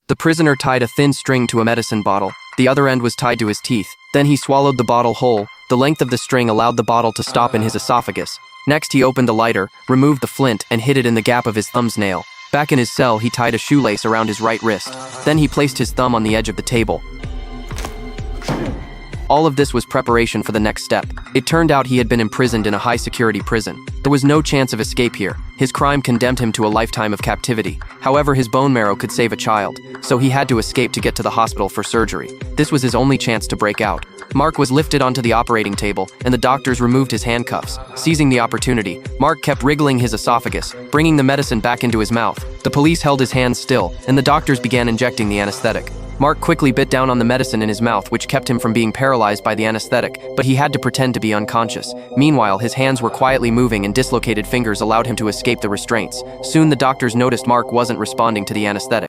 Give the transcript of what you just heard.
The prisoner tied a thin string to a medicine bottle. The other end was tied to his teeth. Then he swallowed the bottle whole. The length of the string allowed the bottle to stop in his esophagus. Next, he opened a lighter, removed the flint, and hid it in the gap of his thumb's nail. Back in his cell, he tied a shoelace around his right wrist. Then he placed his thumb on the edge of the table. All of this was preparation for the next step. It turned out he had been imprisoned in a high-security prison. There was no chance of escape here. His crime condemned him to a lifetime of captivity. However, his bone marrow could save a child, so he had to escape to get to the hospital for surgery. This was his only chance to break out. Mark was lifted onto the operating table, and the doctors removed his handcuffs. Seizing the opportunity, Mark kept wriggling his esophagus, bringing the medicine back into his mouth. The police held his hands still, and the doctors began injecting the anesthetic. Mark quickly bit down on the medicine in his mouth, which kept him from being paralyzed by the anesthetic, but he had to pretend to be unconscious. Meanwhile, his hands were quietly moving and dislocated fingers allowed him to escape the restraints. Soon the doctors noticed Mark wasn't responding to the anesthetic.